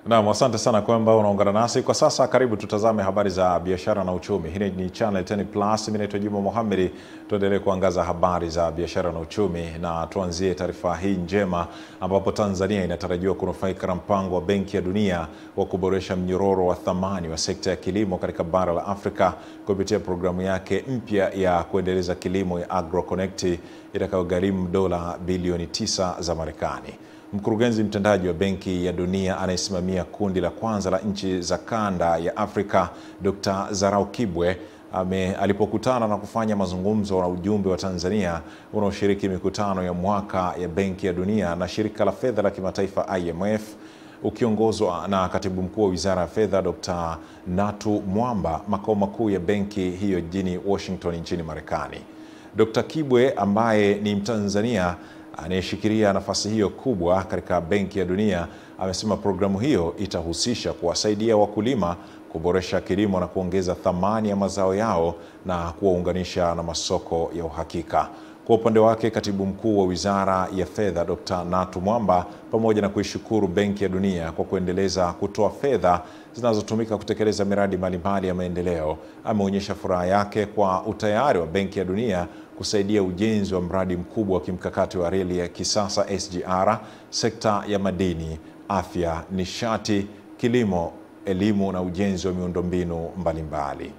Naam, asante sana kwamba unaungana nasi. Kwa sasa karibu tutazame habari za biashara na uchumi. Hii ni Channel 10 Plus. Mimi naitwa Juma Mohamed. Tuendelee kuangaza habari za biashara na uchumi na tuanzie taarifa hii njema ambapo Tanzania inatarajiwa kunufaika na mpango wa Benki ya Dunia wa kuboresha mnyororo wa thamani wa sekta ya kilimo katika bara la Afrika kupitia programu yake mpya ya kuendeleza kilimo ya AgroConnect itakayogharimu dola bilioni 9 za Marekani. Mkurugenzi mtendaji wa Benki ya Dunia anayesimamia kundi la kwanza la nchi za kanda ya Afrika, Dr. Zarau Kibwe, alipokutana na kufanya mazungumzo na ujumbe wa Tanzania unaoshiriki mikutano ya mwaka ya Benki ya Dunia na shirika la fedha la kimataifa IMF, ukiongozwa na katibu mkuu wa Wizara ya Fedha Dr. Natu Mwamba, makao makuu ya benki hiyo jijini Washington nchini Marekani. Dr. Kibwe ambaye ni Mtanzania anayeshikilia nafasi hiyo kubwa katika Benki ya Dunia amesema programu hiyo itahusisha kuwasaidia wakulima kuboresha kilimo na kuongeza thamani ya mazao yao na kuwaunganisha na masoko ya uhakika. Kwa upande wake, katibu mkuu wa Wizara ya Fedha Dr. Natu Mwamba, pamoja na kuishukuru Benki ya Dunia kwa kuendeleza kutoa fedha zinazotumika kutekeleza miradi mbalimbali ya maendeleo, ameonyesha furaha yake kwa utayari wa Benki ya Dunia kusaidia ujenzi wa mradi mkubwa wa kimkakati wa reli ya kisasa SGR, sekta ya madini, afya, nishati, kilimo, elimu na ujenzi wa miundombinu mbalimbali.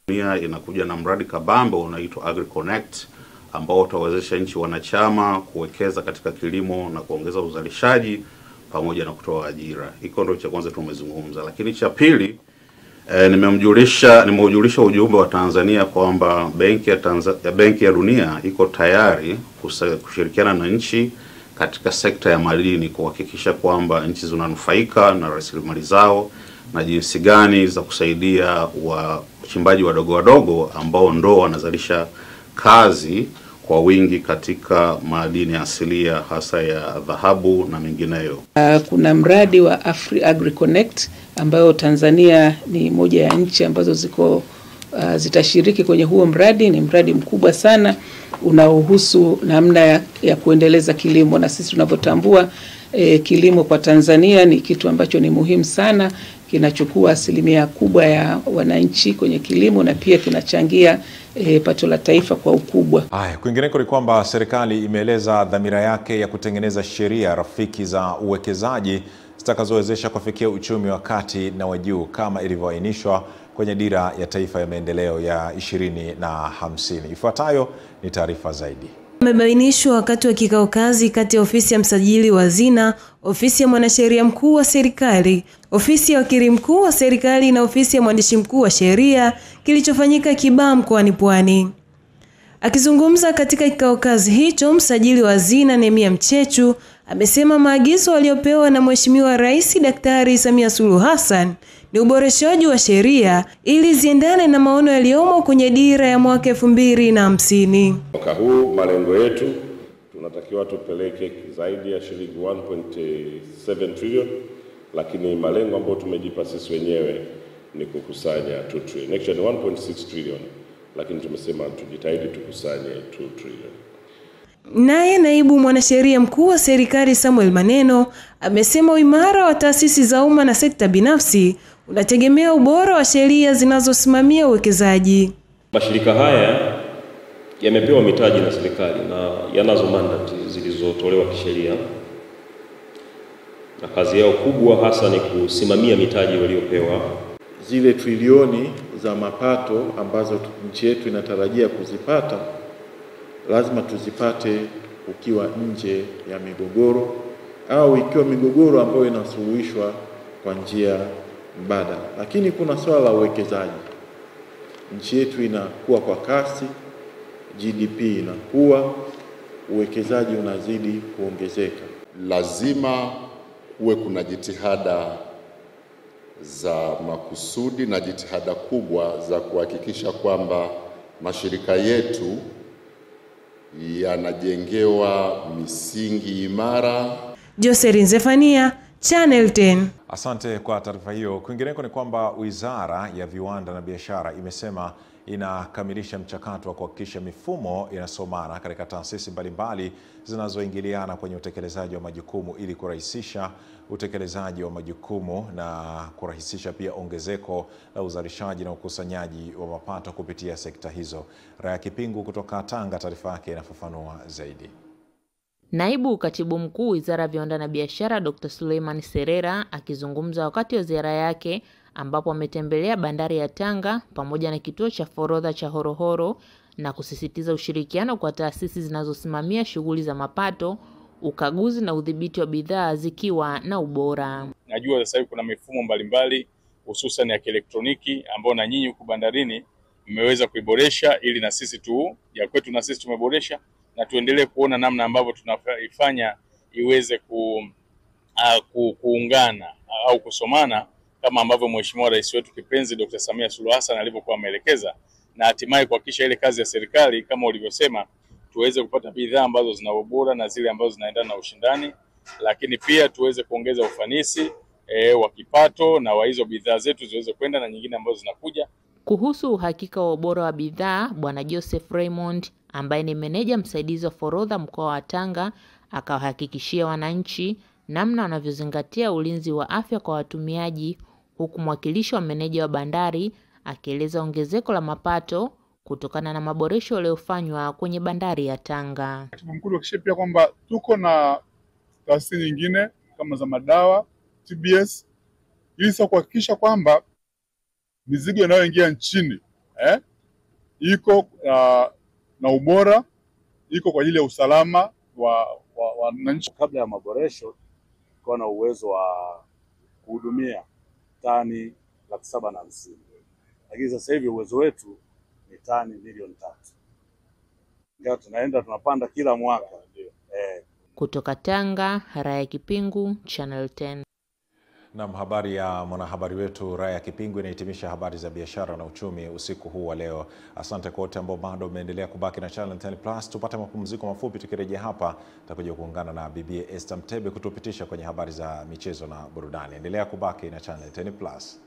Dunia inakuja na mradi kabambe unaitwa AgroConnect ambao utawezesha nchi wanachama kuwekeza katika kilimo na kuongeza uzalishaji pamoja na kutoa ajira. Hiko ndio cha kwanza tumezungumza, lakini cha pili nimeujulisha ujumbe wa Tanzania kwamba Benki ya Dunia iko tayari kushirikiana na nchi katika sekta ya madini kuhakikisha kwamba nchi zinanufaika na rasilimali zao na jinsi gani za kusaidia wachimbaji wadogo ambao ndo wanazalisha kazi kwa wingi katika madini asilia hasa ya dhahabu na mengineyo. Kuna mradi wa AgroConnect ambayo Tanzania ni moja ya nchi ambazo zitashiriki kwenye huo mradi. Ni mradi mkubwa sana unaohusu namna ya kuendeleza kilimo, na sisi tunavyotambua kilimo kwa Tanzania ni kitu ambacho ni muhimu sana, kinachukua asilimia kubwa ya wananchi kwenye kilimo na pia kinachangia pato la taifa kwa ukubwa. Kwingineko ni kwamba serikali imeeleza dhamira yake ya kutengeneza sheria rafiki za uwekezaji zitakazowezesha kufikia uchumi wa kati na wa juu kama ilivyoainishwa kwenye dira ya taifa ya maendeleo ya 2050. Ifuatayo ni taarifa zaidi. Imebainishwa wakati wa kikao kazi kati ya ofisi ya msajili wa hazina, ofisi ya mwanasheria mkuu wa serikali, ofisi ya wakili mkuu wa serikali na ofisi ya mwandishi mkuu wa sheria kilichofanyika Kibaha mkoani Pwani. Akizungumza katika kikao kazi hicho, msajili wa hazina Nehemia Mchechu amesema maagizo waliopewa na Mheshimiwa Rais Daktari Samia Suluhu Hassan ni uboreshaji wa sheria ili ziendane na maono yaliyomo kwenye dira ya mwaka 2050. Mwaka huu malengo yetu tunatakiwa tupeleke zaidi ya shilingi 1.7 trillion, lakini malengo ambayo tumejipa sisi wenyewe ni kukusanya 2 trillion. Actually 1.6 trillion, lakini tumesema tujitahidi tukusanye 2 trillion. Naye naibu mwanasheria mkuu wa serikali Samuel Maneno amesema uimara wa taasisi za umma na sekta binafsi unategemea ubora wa sheria zinazosimamia uwekezaji. Mashirika haya yamepewa mitaji na serikali na yanazo mandate zilizotolewa kisheria, na kazi yao kubwa hasa ni kusimamia mitaji waliopewa. Zile trilioni za mapato ambazo nchi yetu inatarajia kuzipata lazima tuzipate ukiwa nje ya migogoro au ikiwa migogoro ambayo inasuluhishwa kwa njia mbadala. Lakini kuna swala la uwekezaji. Nchi yetu inakuwa kwa kasi, GDP inakuwa, uwekezaji unazidi kuongezeka. Lazima kuwe kuna jitihada za makusudi na jitihada kubwa za kuhakikisha kwamba mashirika yetu yanajengewa misingi imara. Joserin Zefania, Channel 10. Asante kwa taarifa hiyo. Kwingineko ni kwamba Wizara ya Viwanda na Biashara imesema inakamilisha mchakato wa kuhakikisha mifumo inasomana katika taasisi mbalimbali zinazoingiliana kwenye utekelezaji wa majukumu ili kurahisisha utekelezaji wa majukumu na kurahisisha pia ongezeko la uzalishaji na ukusanyaji wa mapato kupitia sekta hizo. Raya Kipingu kutoka Tanga, taarifa yake inafafanua zaidi. Naibu Katibu Mkuu Wizara ya Viwanda na Biashara Dr. Suleiman Serera akizungumza wakati wa ziara yake ambapo ametembelea bandari ya Tanga pamoja na kituo cha forodha cha Horohoro na kusisitiza ushirikiano kwa taasisi zinazosimamia shughuli za mapato, ukaguzi na udhibiti wa bidhaa zikiwa na ubora. Najua sasa hivi kuna mifumo mbalimbali hususan ya kielektroniki ambao na nyinyi huko bandarini mmeweza kuiboresha ili na sisi ya kwetu na sisi tumeboresha na tuendelee kuona namna ambavyo tunaifanya iweze kuungana au kusomana kama ambavyo Mheshimiwa Rais wetu kipenzi Dr. Samia Suluhu Hassan alivyokuwa ameelekeza, na hatimaye kuhakikisha ile kazi ya serikali kama ulivyosema tuweze kupata bidhaa ambazo zina ubora na zile ambazo zinaendana na ushindani, lakini pia tuweze kuongeza ufanisi wa kipato na wa hizo bidhaa zetu ziweze kwenda na nyingine ambazo zinakuja. Kuhusu uhakika wa ubora wa bidhaa, Bwana Joseph Raymond ambaye ni meneja msaidizi wa forodha mkoa wa Tanga akawahakikishia wananchi namna wanavyozingatia ulinzi wa afya kwa watumiaji, huku mwakilishi wa meneja wa bandari akieleza ongezeko la mapato kutokana na maboresho yaliyofanywa kwenye bandari ya Tanga. Katibu Mkuu akishia pia kwamba tuko na taasisi nyingine kama za madawa, TBS, ili kuhakikisha kwamba mizigo inayoingia nchini iko na ubora, iko kwa ajili ya usalama wa wananchi. Kabla ya maboresho kwa na uwezo wa kuhudumia tani 750,000. Lakini sasa hivi uwezo wetu ni tani 3,000,000. Ndio tunapanda kila mwaka. Kutoka Tanga, Raya Kipingu, Channel 10. Na habari ya mwanahabari wetu Raya Kipingu inahitimisha habari za biashara na uchumi usiku huu wa leo. Asante kwa wote ambao bado umeendelea kubaki na Channel 10 Plus. Tupate mapumziko mafupi, tukirejea hapa tutakuja kuungana na Bibi Esther Mtebe kutupitisha kwenye habari za michezo na burudani. Endelea kubaki na Channel 10 Plus.